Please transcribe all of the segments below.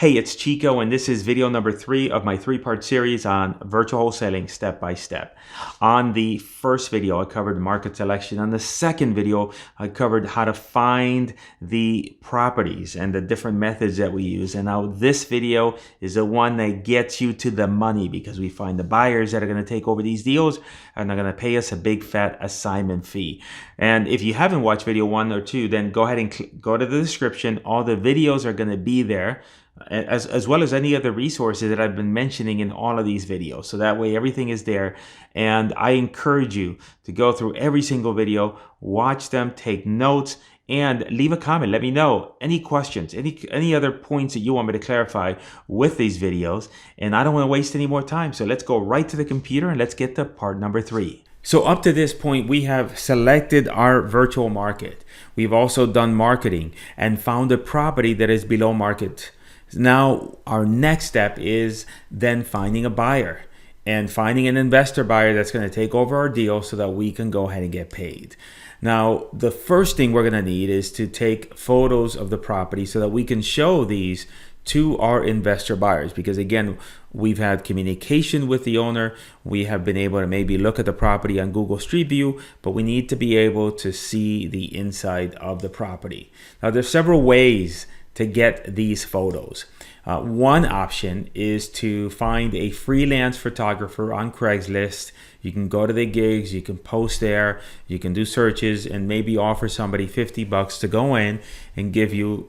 Hey, it's Chico, and this is video number 3 of my 3-part series on virtual wholesaling step by step. On the first video, I covered market selection. On the second video, I covered how to find the properties and the different methods that we use. And now this video is the one that gets you to the money, because we find the buyers that are going to take over these deals and they're going to pay us a big fat assignment fee. And if you haven't watched video 1 or 2, then go ahead and go to the description. All the videos are going to be there, as well as any other resources that I've been mentioning in all of these videos. So that way everything is there. And I encourage you to go through every single video, watch them, take notes, and leave a comment. Let me know any questions, any other points that you want me to clarify with these videos. And I don't want to waste any more time. So let's go right to the computer and let's get to part number 3. So up to this point, we have selected our virtual market. We've also done marketing and found a property that is below market. Now, our next step is then finding a buyer and finding an investor buyer that's going to take over our deal so that we can go ahead and get paid. Now, the first thing we're going to need is to take photos of the property so that we can show these to our investor buyers, because again, we've had communication with the owner. We have been able to maybe look at the property on Google Street View, but we need to be able to see the inside of the property. Now, there's several ways to get these photos. One option is to find a freelance photographer on Craigslist. You can go to the gigs, you can post there, you can do searches, and maybe offer somebody $50 to go in and give you,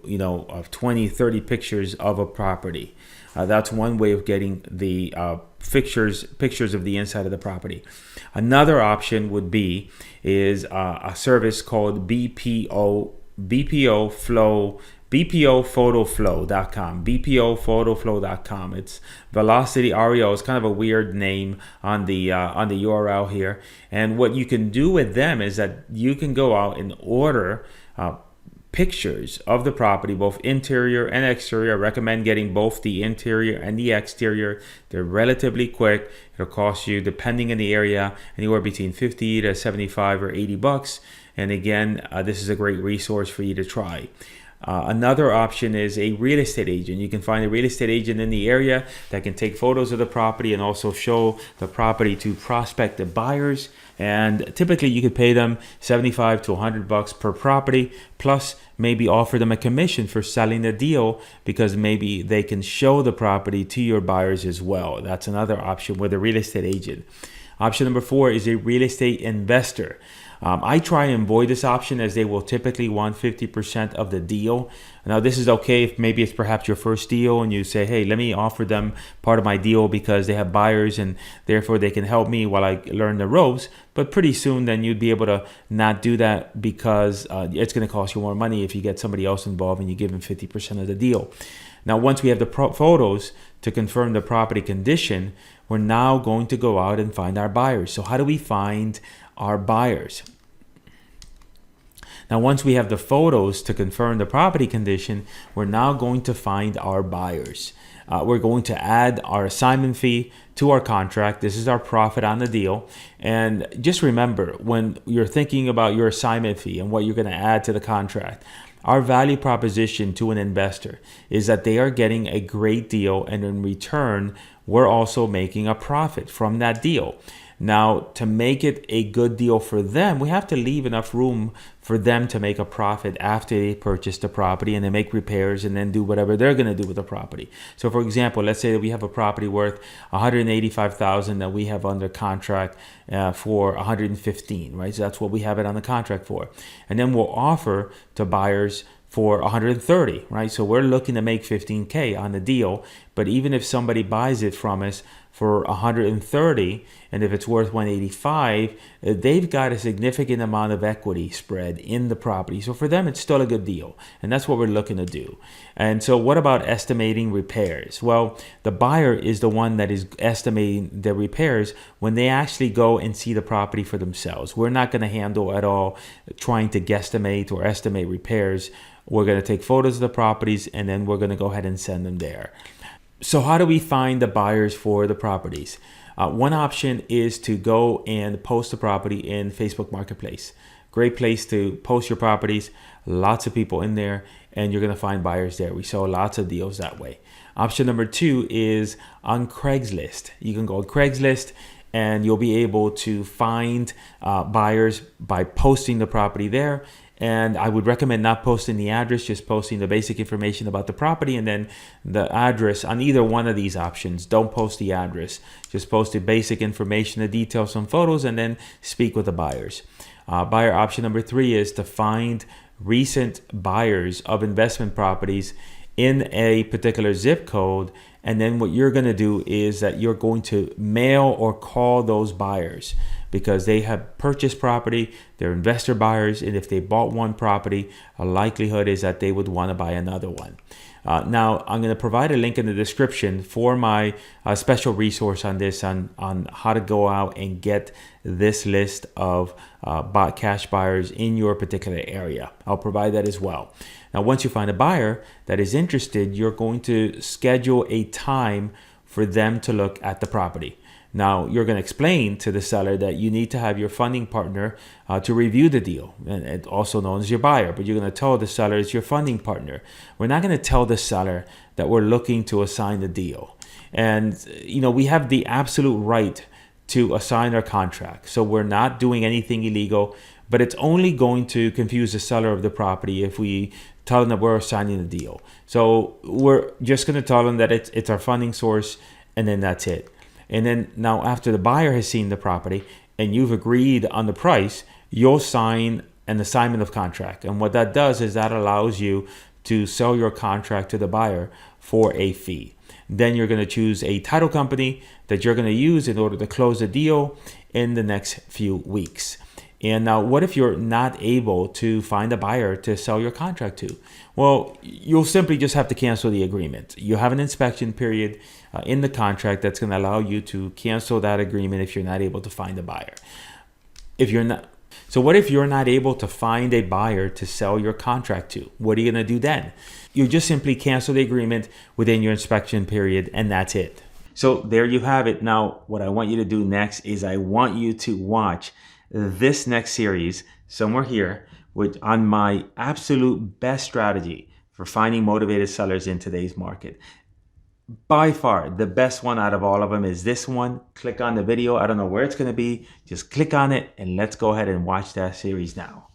20, 30 pictures of a property. That's one way of getting the pictures of the inside of the property. Another option would be a service called bpofotoflow.com. bpofotoflow.com. It's Velocity REO. It's kind of a weird name on the URL here. And what you can do with them is that you can go out and order pictures of the property, both interior and exterior. I recommend getting both the interior and the exterior. They're relatively quick. It'll cost you, depending on the area, anywhere between 50 to 75 or 80 bucks. And again, this is a great resource for you to try. Another option is a real estate agent. You can find a real estate agent in the area that can take photos of the property and also show the property to prospective buyers. And typically you could pay them 75 to 100 bucks per property, plus maybe offer them a commission for selling the deal, because maybe they can show the property to your buyers as well. That's another option with a real estate agent. Option number 4 is a real estate investor. I try and avoid this option, as they will typically want 50% of the deal. Now, this is okay if maybe it's perhaps your first deal and you say, hey, let me offer them part of my deal because they have buyers and therefore they can help me while I learn the ropes. But pretty soon then you'd be able to not do that, because it's going to cost you more money if you get somebody else involved and you give them 50% of the deal. Now, once we have the photos to confirm the property condition, we're now going to go out and find our buyers. So how do we find our buyers? Now, once we have the photos to confirm the property condition, we're now going to find our buyers. We're going to add our assignment fee to our contract. This is our profit on the deal. And just remember, when you're thinking about your assignment fee and what you're going to add to the contract, our value proposition to an investor is that they are getting a great deal, and in return, we're also making a profit from that deal. Now, to make it a good deal for them, we have to leave enough room for them to make a profit after they purchase the property and they make repairs and then do whatever they're going to do with the property. So, for example, let's say that we have a property worth $185,000 that we have under contract for $115,000, right? So that's what we have it on the contract for. And then we'll offer to buyers for $130,000, right? So we're looking to make $15,000 on the deal. But even if somebody buys it from us for $130,000, and if it's worth $185,000, they've got a significant amount of equity spread in the property. So for them, it's still a good deal. And that's what we're looking to do. And so what about estimating repairs? Well, the buyer is the one that is estimating the repairs when they actually go and see the property for themselves. We're not going to handle at all trying to guesstimate or estimate repairs. We're going to take photos of the properties and then we're going to go ahead and send them there. So how do we find the buyers for the properties? One option is to go and post the property in Facebook Marketplace. Great place to post your properties. Lots of people in there. and you're going to find buyers there. We saw lots of deals that way. Option number 2 is on Craigslist. You can go on Craigslist and you'll be able to find buyers by posting the property there. And I would recommend not posting the address, just posting the basic information about the property and then the address on either one of these options. Don't post the address. Just post the basic information, the details, some photos, and then speak with the buyers. Buyer option number 3 is to find recent buyers of investment properties in a particular zip code. And then what you're going to do is that you're going to mail or call those buyers because they have purchased property, they're investor buyers, and if they bought one property, a likelihood is that they would want to buy another one. Now, I'm going to provide a link in the description for my special resource on this, on how to go out and get this list of cash buyers in your particular area. I'll provide that as well. Now, once you find a buyer that is interested, you're going to schedule a time for them to look at the property. Now, you're going to explain to the seller that you need to have your funding partner to review the deal, and also known as your buyer. But you're going to tell the seller it's your funding partner. We're not going to tell the seller that we're looking to assign the deal. And, we have the absolute right to assign our contract. So we're not doing anything illegal, but it's only going to confuse the seller of the property if we tell them that we're assigning the deal. So we're just going to tell them that it's our funding source, and then that's it. And then now after the buyer has seen the property and you've agreed on the price, you'll sign an assignment of contract. And what that does is that allows you to sell your contract to the buyer for a fee. Then you're going to choose a title company that you're going to use in order to close the deal in the next few weeks. And now, what if you're not able to find a buyer to sell your contract to? Well, you'll simply just have to cancel the agreement. You have an inspection period in the contract that's going to allow you to cancel that agreement if you're not able to find a buyer. So what if you're not able to find a buyer to sell your contract to? What are you going to do then? You just simply cancel the agreement within your inspection period, and that's it. So there you have it. Now, what I want you to do next is I want you to watch this next series somewhere here on my absolute best strategy for finding motivated sellers in today's market. By far, the best one out of all of them is this one. Click on the video. I don't know where it's going to be. Just click on it and let's go ahead and watch that series now.